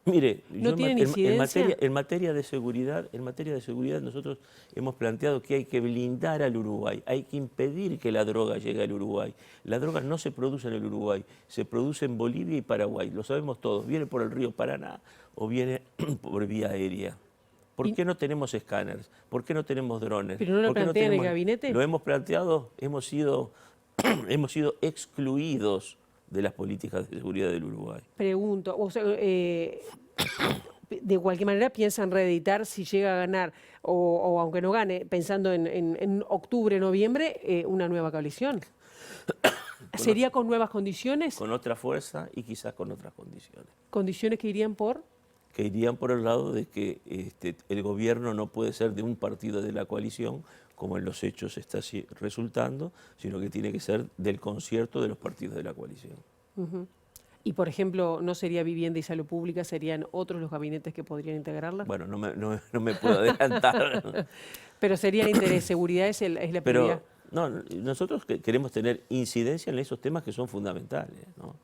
Mire, en materia de seguridad nosotros hemos planteado que hay que blindar al Uruguay, hay que impedir que la droga llegue al Uruguay. La droga no se produce en el Uruguay, se produce en Bolivia y Paraguay, lo sabemos todos, viene por el río Paraná o viene por vía aérea. ¿Por qué no tenemos escáneres? ¿Por qué no tenemos drones? ¿Pero no lo plantean en el gabinete? Lo hemos planteado, hemos sido excluidos de las políticas de seguridad del Uruguay. Pregunto, o sea, de cualquier manera piensan reeditar si llega a ganar, o aunque no gane, pensando en octubre, noviembre, una nueva coalición. ¿Sería con nuevas condiciones? Con otra fuerza y quizás con otras condiciones. ¿Condiciones que irían por? Que irían por el lado de que el gobierno no puede ser de un partido de la coalición, como en los hechos está resultando, sino que tiene que ser del concierto de los partidos de la coalición. Y, por ejemplo, ¿no sería Vivienda y Salud Pública? ¿Serían otros los gabinetes que podrían integrarla? Bueno, no me puedo adelantar. Pero sería el interés, seguridad es la prioridad. Pero no, nosotros queremos tener incidencia en esos temas que son fundamentales, ¿no?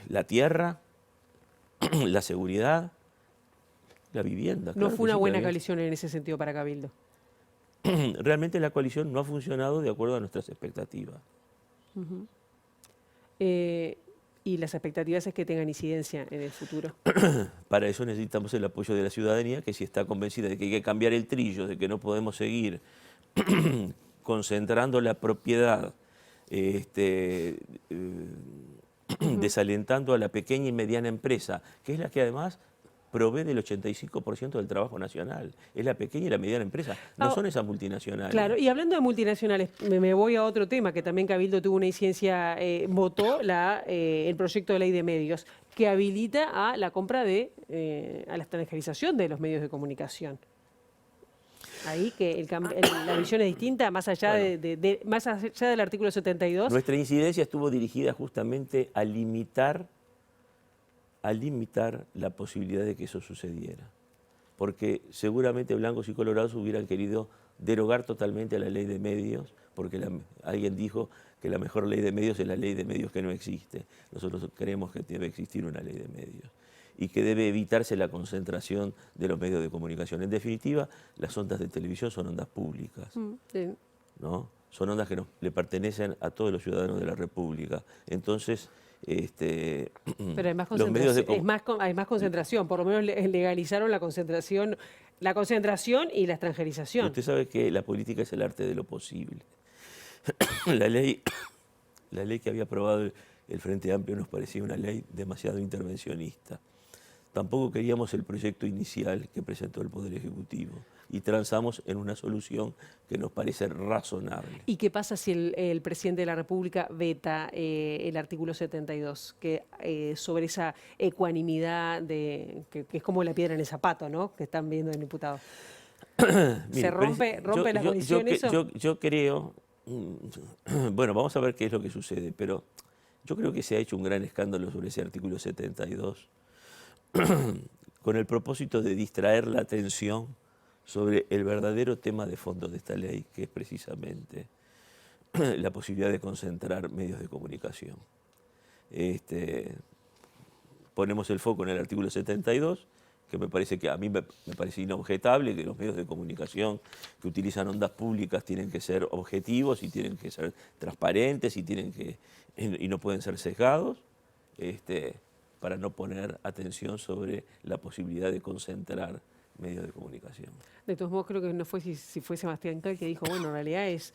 La tierra, la seguridad, la vivienda. No fue una buena coalición en ese sentido para Cabildo. Realmente la coalición no ha funcionado de acuerdo a nuestras expectativas. Y las expectativas es que tengan incidencia en el futuro. Para eso necesitamos el apoyo de la ciudadanía, que si está convencida de que hay que cambiar el trillo, de que no podemos seguir concentrando la propiedad, desalentando a la pequeña y mediana empresa, que es la que además provee del 85% del trabajo nacional. Es la pequeña y la mediana empresa, no son esas multinacionales. Claro, y hablando de multinacionales, me voy a otro tema que también Cabildo tuvo una incidencia, votó el proyecto de ley de medios que habilita a la compra a la extranjerización de los medios de comunicación. Ahí que la visión es distinta, más allá, más allá del artículo 72. Nuestra incidencia estuvo dirigida justamente a limitar la posibilidad de que eso sucediera. Porque seguramente blancos y colorados hubieran querido derogar totalmente la ley de medios, porque alguien dijo que la mejor ley de medios es la ley de medios que no existe. Nosotros creemos que debe existir una ley de medios y que debe evitarse la concentración de los medios de comunicación. En definitiva, las ondas de televisión son ondas públicas, Sí. ¿no? Son ondas que le pertenecen a todos los ciudadanos de la República. Entonces, pero hay más concentración, hay más concentración, por lo menos legalizaron la concentración y la extranjerización. Usted sabe que la política es el arte de lo posible. La ley que había aprobado el Frente Amplio nos parecía una ley demasiado intervencionista. Tampoco queríamos el proyecto inicial que presentó el Poder Ejecutivo y transamos en una solución que nos parece razonable. ¿Y qué pasa si el presidente de la República veta el artículo 72, sobre esa ecuanimidad que es como la piedra en el zapato, ¿no?, que están viendo el diputado? ¿Se rompe la condición eso? Yo creo, bueno, vamos a ver qué es lo que sucede, pero yo creo que se ha hecho un gran escándalo sobre ese artículo 72 con el propósito de distraer la atención sobre el verdadero tema de fondo de esta ley, que es precisamente la posibilidad de concentrar medios de comunicación. Ponemos el foco en el artículo 72, que me parece que a mí me parece inobjetable, que los medios de comunicación que utilizan ondas públicas tienen que ser objetivos y tienen que ser transparentes y no pueden ser sesgados, para no poner atención sobre la posibilidad de concentrar medios de comunicación. De todos modos, creo que no fue si fue Sebastián Cal que dijo, bueno, en realidad es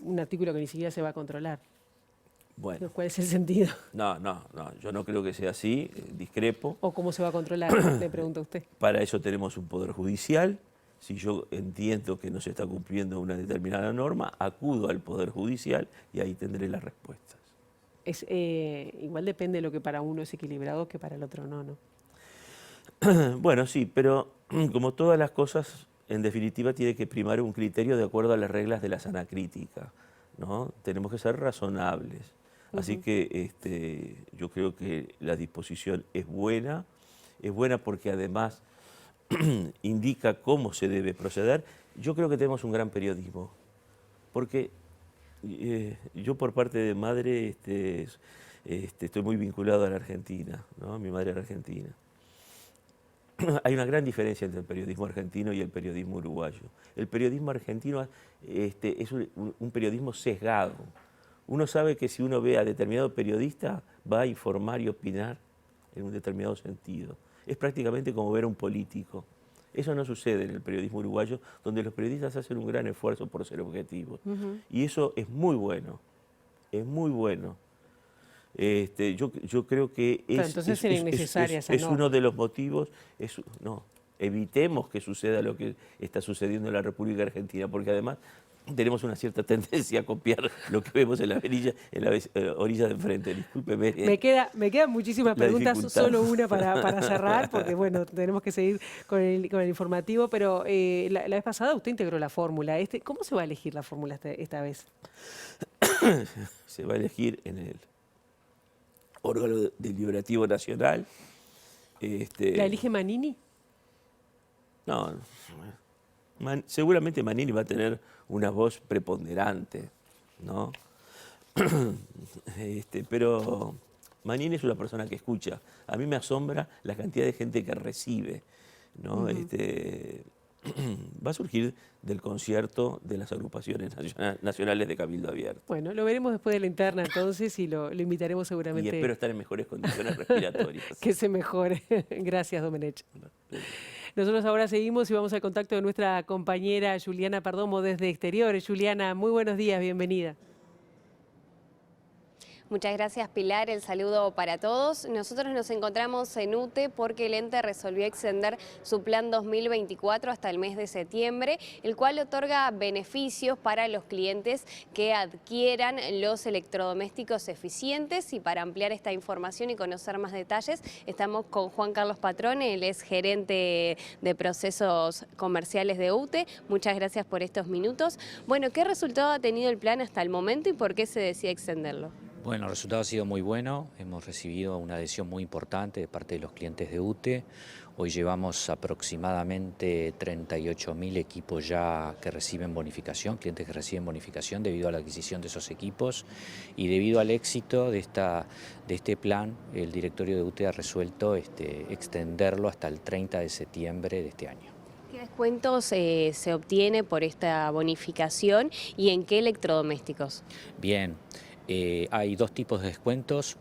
un artículo que ni siquiera se va a controlar. Bueno. ¿Cuál es el sentido? No, yo no creo que sea así, discrepo. ¿O cómo se va a controlar? Le pregunto a usted. Para eso tenemos un poder judicial. Si yo entiendo que no se está cumpliendo una determinada norma, acudo al poder judicial y ahí tendré las respuestas. Igual depende de lo que para uno es equilibrado que para el otro no, ¿no? Bueno, sí, pero como todas las cosas, en definitiva tiene que primar un criterio de acuerdo a las reglas de la sana crítica, ¿no? Tenemos que ser razonables. Así que yo creo que la disposición es buena porque además indica cómo se debe proceder. Yo creo que tenemos un gran periodismo, porque yo por parte de madre estoy muy vinculado a la Argentina, ¿no? Mi madre era argentina. Hay una gran diferencia entre el periodismo argentino y el periodismo uruguayo. El periodismo argentino es un periodismo sesgado. Uno sabe que si uno ve a determinado periodista va a informar y opinar en un determinado sentido. Es prácticamente como ver a un político. Eso no sucede en el periodismo uruguayo, donde los periodistas hacen un gran esfuerzo por ser objetivos. Y eso es muy bueno, es muy bueno. Yo creo que es uno de los motivos, evitemos que suceda lo que está sucediendo en la República Argentina, porque además tenemos una cierta tendencia a copiar lo que vemos en la orilla de enfrente. Discúlpeme. Me quedan muchísimas preguntas, solo una para cerrar, porque bueno, tenemos que seguir con el informativo, pero la vez pasada usted integró la fórmula. ¿Cómo se va a elegir la fórmula esta vez? Se va a elegir órgano deliberativo nacional. ¿La elige Manini? No, seguramente Manini va a tener una voz preponderante, ¿no? Pero Manini es una persona que escucha. A mí me asombra la cantidad de gente que recibe, ¿no? Va a surgir del concierto de las agrupaciones nacionales de Cabildo Abierto. Bueno, lo veremos después de la interna entonces y lo invitaremos seguramente. Y espero estar en mejores condiciones respiratorias. Que se mejore. Gracias, Domenech. Nosotros ahora seguimos y vamos al contacto de nuestra compañera Juliana Perdomo desde Exteriores. Juliana, muy buenos días, bienvenida. Muchas gracias, Pilar. El saludo para todos. Nosotros nos encontramos en UTE porque el ente resolvió extender su plan 2024 hasta el mes de septiembre, el cual otorga beneficios para los clientes que adquieran los electrodomésticos eficientes. Y para ampliar esta información y conocer más detalles, estamos con Juan Carlos Patrón, él es gerente de procesos comerciales de UTE. Muchas gracias por estos minutos. Bueno, ¿qué resultado ha tenido el plan hasta el momento y por qué se decide extenderlo? Bueno, el resultado ha sido muy bueno, hemos recibido una adhesión muy importante de parte de los clientes de UTE. Hoy llevamos aproximadamente 38.000 equipos ya que reciben bonificación, clientes que reciben bonificación debido a la adquisición de esos equipos, y debido al éxito de este plan, el directorio de UTE ha resuelto extenderlo hasta el 30 de septiembre de este año. ¿Qué descuentos se obtiene por esta bonificación y en qué electrodomésticos? Bien. Hay dos tipos de descuentos,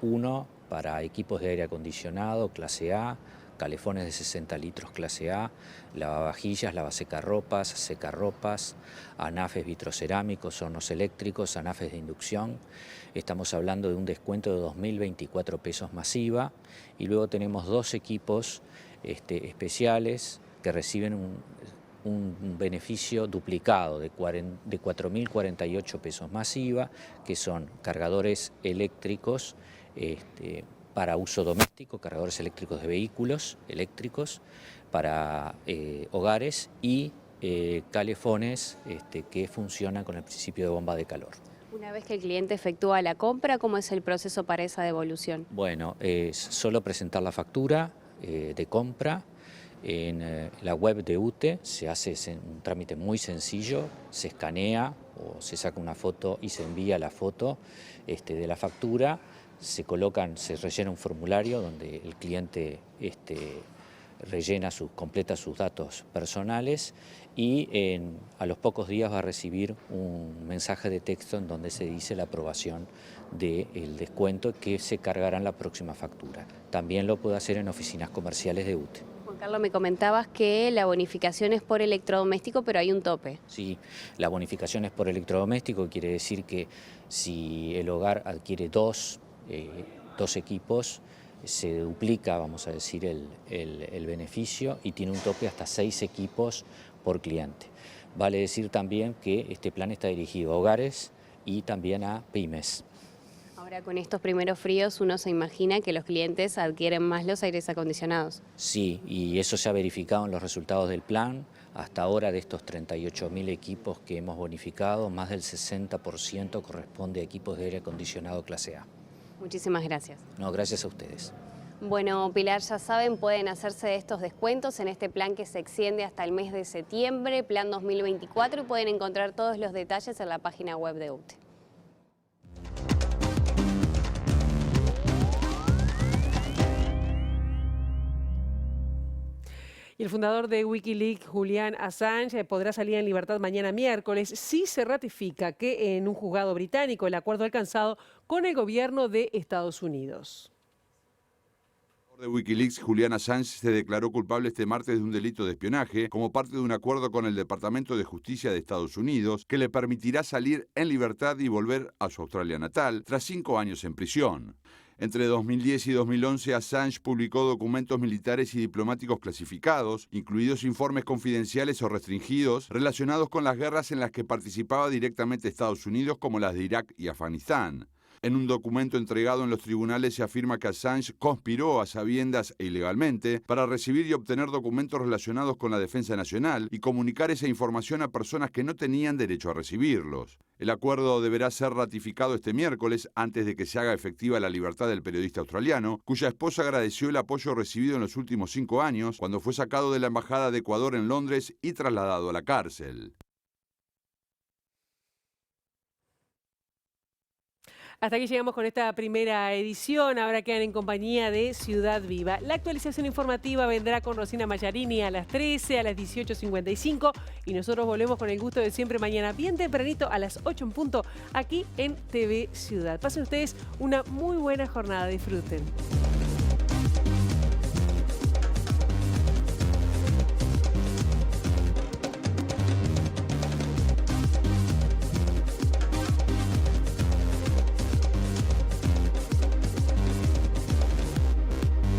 uno para equipos de aire acondicionado clase A, calefones de 60 litros clase A, lavavajillas, secarropas, anafes vitrocerámicos, hornos eléctricos, anafes de inducción. Estamos hablando de un descuento de 2.024 pesos masiva, y luego tenemos dos equipos especiales que reciben un beneficio duplicado de 4.048 pesos masiva, que son cargadores eléctricos para uso doméstico, cargadores eléctricos de vehículos eléctricos para hogares y calefones que funcionan con el principio de bomba de calor. Una vez que el cliente efectúa la compra, ¿cómo es el proceso para esa devolución? Bueno, es solo presentar la factura de compra. En la web de UTE se hace un trámite muy sencillo, se escanea o se saca una foto y se envía la foto de la factura, se rellena un formulario donde el cliente completa sus datos personales, y a los pocos días va a recibir un mensaje de texto en donde se dice la aprobación del descuento que se cargará en la próxima factura. También lo puede hacer en oficinas comerciales de UTE. Juan Carlos, me comentabas que la bonificación es por electrodoméstico, pero hay un tope. Sí, la bonificación es por electrodoméstico, quiere decir que si el hogar adquiere dos equipos, se duplica, vamos a decir, el beneficio, y tiene un tope hasta 6 equipos por cliente. Vale decir también que este plan está dirigido a hogares y también a pymes. Ahora, con estos primeros fríos, uno se imagina que los clientes adquieren más los aires acondicionados. Sí, y eso se ha verificado en los resultados del plan. Hasta ahora, de estos 38.000 equipos que hemos bonificado, más del 60% corresponde a equipos de aire acondicionado clase A. Muchísimas gracias. No, gracias a ustedes. Bueno, Pilar, ya saben, pueden hacerse de estos descuentos en este plan que se extiende hasta el mes de septiembre, plan 2024, y pueden encontrar todos los detalles en la página web de UTE. Y el fundador de Wikileaks, Julian Assange, podrá salir en libertad mañana miércoles si se ratifica que en un juzgado británico el acuerdo alcanzado con el gobierno de Estados Unidos. El de Wikileaks, Julian Assange, se declaró culpable este martes de un delito de espionaje como parte de un acuerdo con el Departamento de Justicia de Estados Unidos que le permitirá salir en libertad y volver a su Australia natal tras 5 años en prisión. Entre 2010 y 2011, Assange publicó documentos militares y diplomáticos clasificados, incluidos informes confidenciales o restringidos relacionados con las guerras en las que participaba directamente Estados Unidos, como las de Irak y Afganistán. En un documento entregado en los tribunales se afirma que Assange conspiró a sabiendas e ilegalmente para recibir y obtener documentos relacionados con la defensa nacional y comunicar esa información a personas que no tenían derecho a recibirlos. El acuerdo deberá ser ratificado este miércoles antes de que se haga efectiva la libertad del periodista australiano, cuya esposa agradeció el apoyo recibido en los últimos 5 años cuando fue sacado de la Embajada de Ecuador en Londres y trasladado a la cárcel. Hasta aquí llegamos con esta primera edición. Ahora quedan en compañía de Ciudad Viva. La actualización informativa vendrá con Rosina Mallarini a las 13, a las 18:55. Y nosotros volvemos con el gusto de siempre mañana bien tempranito a las 8 en punto aquí en TV Ciudad. Pasen ustedes una muy buena jornada. Disfruten.